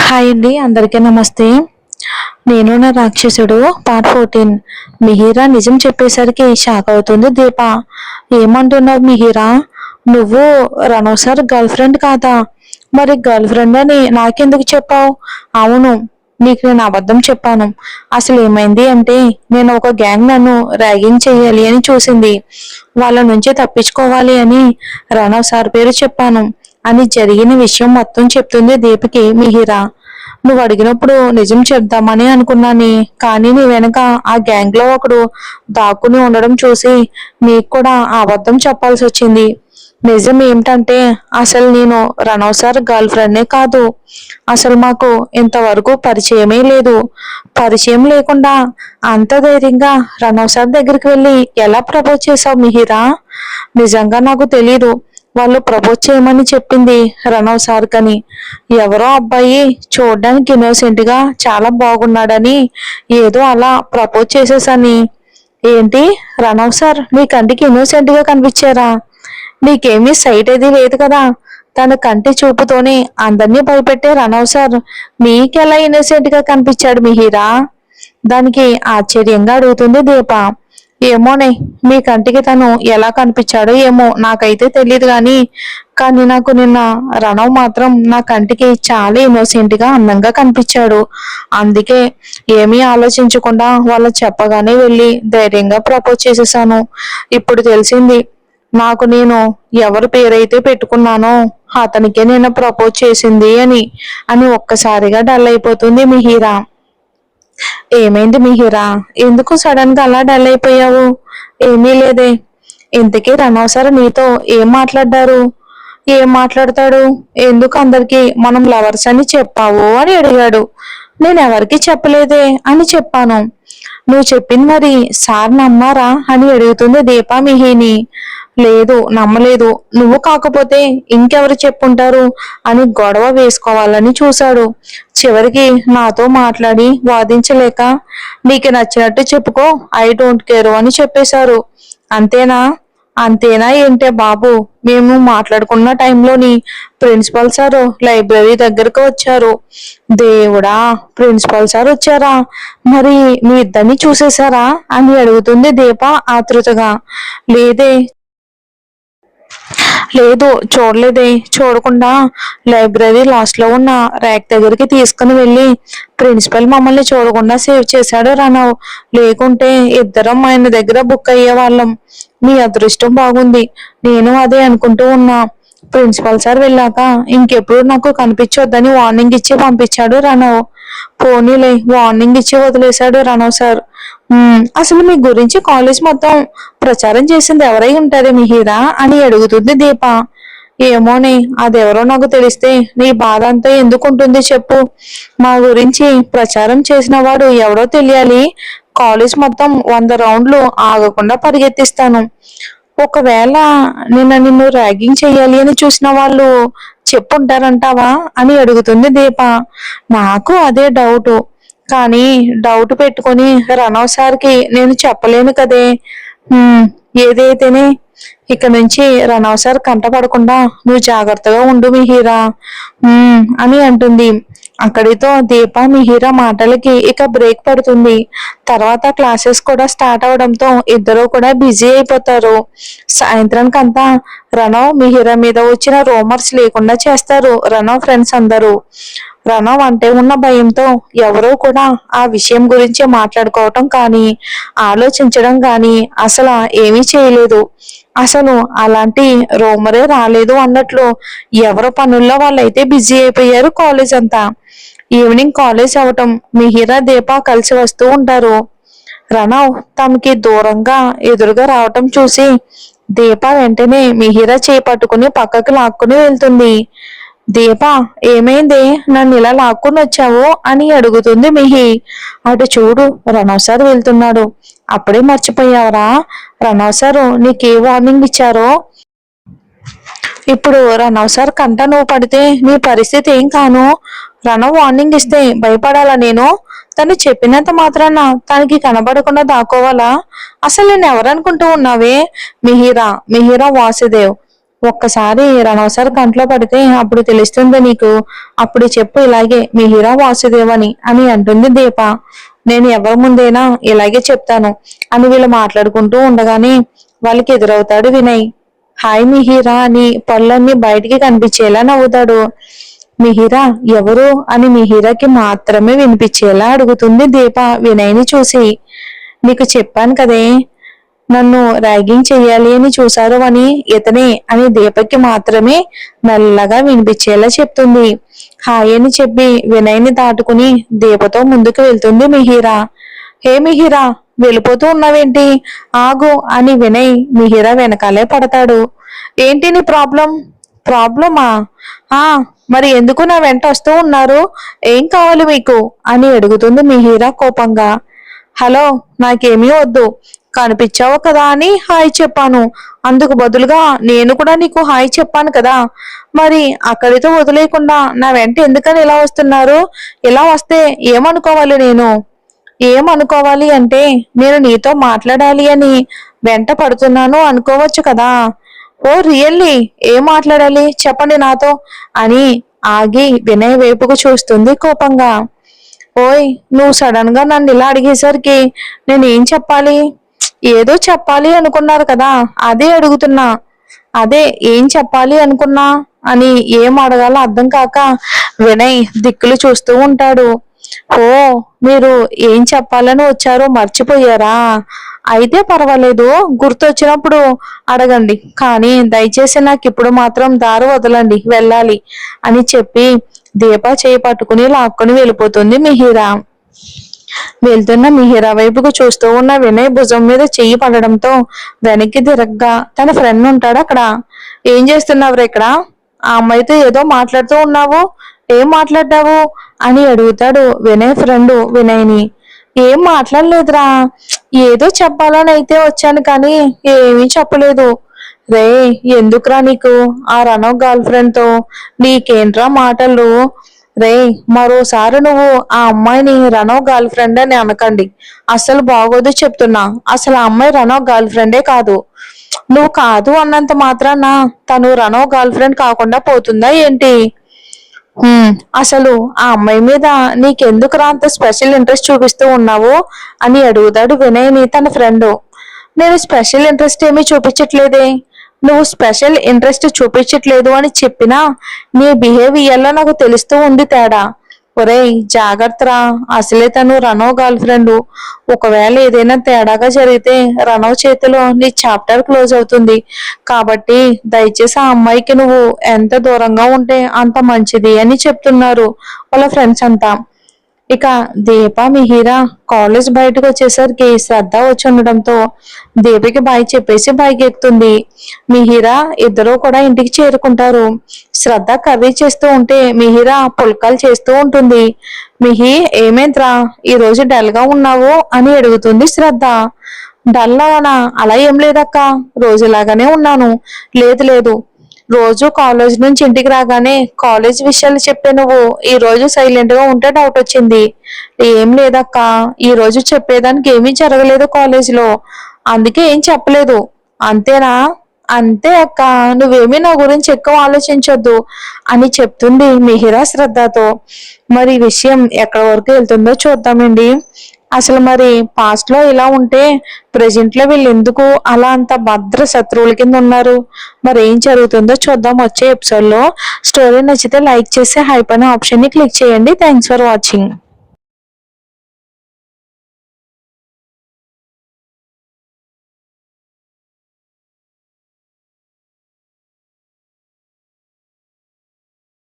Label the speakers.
Speaker 1: Hi అండి, అందరికీ నమస్తే. నేను నా రాక్షసుడు పార్ట్ 14. మిహిరా నిజం చెప్పేసరికి షాక్ అవుతుంది దీప. ఏమంటున్నావు మిహిరా? నువ్వు రణవ్ సార్ గర్ల్ ఫ్రెండ్ కాదా? మరి గర్ల్ ఫ్రెండ్ అని నాకెందుకు చెప్పావు? అవును, నీకు నేను అబద్ధం చెప్పాను. అసలు ఏమైంది అంటే, నేను ఒక గ్యాంగ్ నన్ను ర్యాగింగ్ చెయ్యాలి అని చూసింది. వాళ్ళ నుంచి తప్పించుకోవాలి అని రణవ్ సార్ పేరు చెప్పాను అని జరిగిన విషయం మొత్తం చెప్తుంది దీపకి మిహిరా. నువ్వు అడిగినప్పుడు నిజం చెప్దామని అనుకున్నాను, కానీ నీ వెనక ఆ గ్యాంగ్ లో ఒకడు దాక్కుని ఉండడం చూసి నీకు కూడా ఆ అబద్ధం చెప్పాల్సి వచ్చింది. నిజం ఏమిటంటే, అసలు నేను రణవ్ సార్ గర్ల్ ఫ్రెండ్నే కాదు. అసలు మాకు ఇంతవరకు పరిచయమే లేదు. పరిచయం లేకుండా అంత ధైర్యంగా రణవ్ సార్ దగ్గరికి వెళ్ళి ఎలా ప్రపోజ్ చేసావు మిహిరా? నిజంగా నాకు తెలీదు. వాళ్ళు ప్రపోజ్ చేయమని చెప్పింది రణవ్ సార్ కని. ఎవరో అబ్బాయి చూడడానికి ఇన్నోసెంట్ గా చాలా బాగున్నాడని ఏదో అలా ప్రపోజ్ చేసేసని. ఏంటి, రణవ్ సార్ నీ కంటికి ఇన్నోసెంట్ గా కనిపించారా? నీకేమీ సైట్ ఏది లేదు కదా? తన కంటి చూపుతోనే అందరినీ భయపెట్టే రణవ్ సార్ నీకెలా ఇన్నోసెంట్ గా కనిపించాడు మిహిరా? దానికి ఆశ్చర్యంగా అడుగుతుంది దీప. ఏమోనే, మీ కంటికి తను ఎలా కనిపించాడో ఏమో నాకైతే తెలియదు కానీ నాకు నిన్న రణవ్ మాత్రం నా కంటికి చాలా ఇన్నోసెంట్ గా అందంగా కనిపించాడు. అందుకే ఏమీ ఆలోచించకుండా వాళ్ళు చెప్పగానే వెళ్ళి ధైర్యంగా ప్రపోజ్ చేసేసాను. ఇప్పుడు తెలిసింది నాకు, నేను ఎవరి పేరైతే పెట్టుకున్నానో అతనికే నేను ప్రపోజ్ చేసింది అని ఒక్కసారిగా డల్ అయిపోతుంది మిహిరా. ఏమైంది మిహిరా? ఎందుకు సడన్ గా అలా డల్ అయిపోయావు? ఏమీ లేదే. ఇంతకీ రణవ్ సార్ నీతో ఏం మాట్లాడారు? ఏం మాట్లాడతాడు? ఎందుకు అందరికి మనం లవర్స్ అని చెప్పావు అని అడిగాడు. నేను ఎవరికి చెప్పలేదే అని చెప్పాను. నువ్వు చెప్పింది మరి సార్ నమ్మారా అని అడుగుతుంది దీపా మిహిని. లేదు, నమ్మలేదు. నువ్వు కాకపోతే ఇంకెవరు చెప్పుంటారు అని గొడవ వేసుకోవాలని చూశాడు. చివరికి నాతో మాట్లాడి వాదించలేక నీకు నచ్చినట్టు చెప్పుకో, ఐ డోంట్ కేర్ అని చెప్పేశారు. అంతేనా? అంతేనా ఏంటే బాబు? మేము మాట్లాడుకున్న టైంలోని ప్రిన్సిపల్ సార్ లైబ్రరీ దగ్గరకు వచ్చారు. దేవుడా, ప్రిన్సిపల్ సార్ వచ్చారా? మరి మీ ఇద్దరిని చూసేశారా అని అడుగుతుంది దీప ఆతృతగా. లేదే, లేదు, చూడలేదే. చూడకుండా లైబ్రరీ లాస్ట్ లో ఉన్న ర్యాక్ దగ్గరికి తీసుకుని వెళ్ళి ప్రిన్సిపల్ మమ్మల్ని చూడకుండా సేవ్ చేశాడు రణవ్. లేకుంటే ఇద్దరం ఆయన దగ్గర బుక్ అయ్యే వాళ్ళం. మీ అదృష్టం బాగుంది. నేను అదే అనుకుంటూ ఉన్నా. ప్రిన్సిపల్ సార్ వెళ్ళాక ఇంకెప్పుడు నాకు కనిపించొద్దని వార్నింగ్ ఇచ్చి పంపించాడు రణవ్. పోనీలే, వార్నింగ్ ఇచ్చి వదిలేశాడు రణవ్ సార్. అసలు మీ గురించి కాలేజ్ మొత్తం ప్రచారం చేసింది ఎవరై ఉంటారే మిహిరా అని అడుగుతుంది దీప. ఏమోనే, అదెవరో నాకు తెలిస్తే నీ బాధ అంతా ఎందుకుంటుంది చెప్పు. మా గురించి ప్రచారం చేసిన వాడు ఎవరో తెలియాలి. కాలేజ్ మొత్తం 100 రౌండ్లు ఆగకుండా పరిగెత్తిస్తాను. ఒకవేళ నిన్ను ర్యాగింగ్ చెయ్యాలి అని చూసిన వాళ్ళు చెప్పుంటారంటావా అని అడుగుతుంది దీప. నాకు అదే డౌట్. కానీ డౌట్ పెట్టుకొని రణవ్ సార్కి నేను చెప్పలేను కదే. ఏదైతేనే ఇక నుంచి రణవ్ సార్ కంట పడకుండా నువ్వు జాగ్రత్తగా ఉండు మిహిరా అని అంటుంది. అక్కడితో దీప మిహిరా మాటలకి ఇక బ్రేక్ పడుతుంది. తర్వాత క్లాసెస్ కూడా స్టార్ట్ అవడంతో ఇద్దరు కూడా బిజీ అయిపోతారు. సాయంత్రానికంతా రణవ్ మిహిరా మీద వచ్చిన రూమర్స్ లేకుండా చేస్తారు రణవ్ ఫ్రెండ్స్ అందరూ. రణవ్ అంటే ఉన్న భయంతో ఎవరూ కూడా ఆ విషయం గురించి మాట్లాడుకోవటం కానీ ఆలోచించడం కానీ అసలు ఏమీ చేయలేదు. అసలు అలాంటి రూమరే రాలేదు అన్నట్లు ఎవరి పనుల్లో వాళ్ళైతే బిజీ అయిపోయారు కాలేజ్ అంతా. ఈవినింగ్ కాలేజ్ అవటం మిహిరా దీప కలిసి వస్తూ ఉంటారు. రణవ్ తమకి దూరంగా ఎదురుగా రావటం చూసి దీప వెంటనే మిహిరా చేపట్టుకుని పక్కకి లాక్కుని వెళ్తుంది. దీప, ఏమైంది, నన్ను ఇలా లాక్కుని వచ్చావు అని అడుగుతుంది మిహి. అటు చూడు, రణవ్ సార్ వెళ్తున్నాడు. అప్పుడే మర్చిపోయావరా? రణవ్ సార్ నీకే వార్నింగ్ ఇచ్చారో? ఇప్పుడు రణవ్ సార్ కంట నువ్వు పడితే నీ పరిస్థితి ఏం కాను? రణవ్ వార్నింగ్ ఇస్తే భయపడాలా నేను? తను చెప్పినంత మాత్రాన తనకి కనబడకుండా దాక్కోవాలా? అసలు నేను ఎవరనుకుంటూ ఉన్నావే? మిహిరా వాసుదేవ్. ఒక్కసారి రణవసర కంట్లో పడితే అప్పుడు తెలుస్తుంది నీకు. అప్పుడు చెప్పు ఇలాగే మిహిరా వాసుదేవని అని అంటుంది దీప. నేను ఎవరి ముందైనా ఇలాగే చెప్తాను అని వీళ్ళు మాట్లాడుకుంటూ ఉండగానే వాళ్ళకి ఎదురవుతాడు వినయ్. హాయ్ మిహిరా అని పళ్ళన్నీ బయటికి కనిపించేలా నవ్వుతాడు. మిహిరా ఎవరు అని మిహిరాకి మాత్రమే వినిపించేలా అడుగుతుంది దీప వినయ్ని చూసి. నీకు చెప్పాను కదే నన్ను ర్యాగింగ్ చెయ్యాలి అని చూశారు అని ఇతనే అని దీపకి మాత్రమే మెల్లగా వినిపించేలా చెప్తుంది. హాయ్ అని చెప్పి వినయ్ని దాటుకుని దీపతో ముందుకు వెళ్తుంది మిహిరా. హే మిహిరా వెళ్ళిపోతూ ఉన్నావేంటి, ఆగు అని వినయ్ మిహిరా వెనకాలే పడతాడు. ఏంటి నీ ప్రాబ్లం? ప్రాబ్లమా? ఆ మరి ఎందుకు నా వెంట వస్తూ ఉన్నారు, ఏం కావాలి మీకు అని అడుగుతుంది మిహిరా కోపంగా. హలో నాకేమీ వద్దు, కనిపించావు కదా అని హాయ్ చెప్పాను, అందుకు బదులుగా నేను కూడా నీకు హాయ్ చెప్పాను కదా, మరి అక్కడితో వదిలేయకుండా నా వెంట ఎందుకని ఇలా వస్తున్నారు? ఇలా వస్తే ఏమనుకోవాలి నేను? ఏమనుకోవాలి అంటే నేను నీతో మాట్లాడాలి అని వెంట పడుతున్నాను అనుకోవచ్చు కదా. ఓ రియల్లీ ఏం మాట్లాడాలి చెప్పండి నాతో అని ఆగి వినయ్ వైపుకు చూస్తుంది కోపంగా. ఓయ్ నువ్వు సడన్ గా నన్ను ఇలా అడిగేసరికి నేను ఏం చెప్పాలి? ఏదో చెప్పాలి అనుకున్నారు కదా అదే అడుగుతున్నా. అదే ఏం చెప్పాలి అనుకున్నా అని ఏం అడగాలో అర్థం కాక వినయ్ దిక్కులు చూస్తూ ఉంటాడు. ఓ మీరు ఏం చెప్పాలని వచ్చారో మర్చిపోయారా? అయితే పర్వాలేదు, గుర్తొచ్చినప్పుడు అడగండి, కానీ దయచేసి నాకు ఇప్పుడు మాత్రం దారి వదలండి, వెళ్ళాలి అని చెప్పి దీప చేయి పట్టుకుని లాక్కుని వెళ్ళిపోతుంది మిహిరా. వెళ్తున్న మిహిరా వైపుకు చూస్తూ ఉన్న వినయ్ భుజం మీద చెయ్యి పడడంతో వెనక్కి తిరగ్గా తన ఫ్రెండ్ ఉంటాడు అక్కడ. ఏం చేస్తున్నావు ఇక్కడ? ఆ అమ్మాయితో ఏదో మాట్లాడుతూ ఉన్నావు, ఏం మాట్లాడ్డావు అని అడుగుతాడు వినయ్ ఫ్రెండ్ వినయ్ని. ఏం మాట్లాడలేదురా, ఏదో చెప్పాలని అయితే వచ్చాను కానీ ఏమీ చెప్పలేదు. రే ఎందుకురా నీకు ఆ రణో గర్ల్ ఫ్రెండ్ తో నీకేంట్రా మాటలు? రే మరోసారి నువ్వు ఆ అమ్మాయిని రణో గర్ల్ ఫ్రెండ్ అని అనకండి, అసలు బాగోదు చెప్తున్నా. అసలు ఆ అమ్మాయి రణో గర్ల్ ఫ్రెండే కాదు. నువ్వు కాదు అన్నంత మాత్రాన తను రణో గర్ల్ ఫ్రెండ్ కాకుండా పోతుందా ఏంటి? అసలు ఆ అమ్మాయి మీద నీకెందుకురా అంత స్పెషల్ ఇంట్రెస్ట్ చూపిస్తూ ఉన్నావు అని అడుగుతాడు వినయ్ని తన ఫ్రెండ్. నేను స్పెషల్ ఇంట్రెస్ట్ ఏమీ చూపించట్లేదే. నువ్వు స్పెషల్ ఇంట్రెస్ట్ చూపించట్లేదు అని చెప్పినా నీ బిహేవియర్ లో నాకు తెలుస్తూ ఉంది తేడా. ఒరేయ్ జాగ్రత్తరా, అసలే తను రణో గర్ల్ ఫ్రెండ్. ఒకవేళ ఏదైనా తేడాగా జరిగితే రణో చేతిలో నీ చాప్టర్ క్లోజ్ అవుతుంది. కాబట్టి దయచేసి ఆ అమ్మాయికి నువ్వు ఎంత దూరంగా ఉంటే అంత మంచిది అని చెప్తున్నారు వాళ్ళ ఫ్రెండ్స్ అంతా. ఇక దీప మిహిరా కాలేజ్ బయటకు వచ్చేసరికి శ్రద్ధ వచ్చి ఉండడంతో దీపకి బాయ్ చెప్పేసి బైక్ ఎక్కుతుంది. మిహిరా ఇద్దరు కూడా ఇంటికి చేరుకుంటారు. శ్రద్ధ కర్రీ చేస్తూ ఉంటే మిహిరా పుల్కాలు చేస్తూ ఉంటుంది. మిహి ఏమేంట్రా ఈ రోజు డల్ గా ఉన్నావు అని అడుగుతుంది శ్రద్ధ. డల్ అవనా? అలా ఏం లేదక్క, రోజులాగానే ఉన్నాను. లేదు లేదు, రోజు కాలేజ్ నుంచి ఇంటికి రాగానే కాలేజ్ విషయాలు చెప్పే నువ్వు ఈ రోజు సైలెంట్ గా ఉంటే డౌట్ వచ్చింది. ఏం లేదక్క, ఈ రోజు చెప్పేదానికి ఏమీ జరగలేదు కాలేజ్ లో, అందుకే ఏం చెప్పలేదు. అంతేనా? అంతే అక్క, నువ్వేమీ నా గురించి ఎక్కువ ఆలోచించొద్దు అని చెప్తుంది మిహిరా శ్రద్ధతో. మరి ఈ విషయం ఎక్కడి వరకు వెళ్తుందో చూద్దామండి. అసలు మరి పాస్ట్ లో ఇలా ఉంటే ప్రెజెంట్ లో వీళ్ళు ఎందుకు అలా అంత భద్ర శత్రువుల కింద ఉన్నారు? మరి ఏం జరుగుతుందో చూద్దాం వచ్చే ఎపిసోడ్ లో. స్టోరీ నచ్చితే లైక్ చేసి హైప్ అనే ఆప్షన్ ని క్లిక్ చేయండి. Thanks for watching.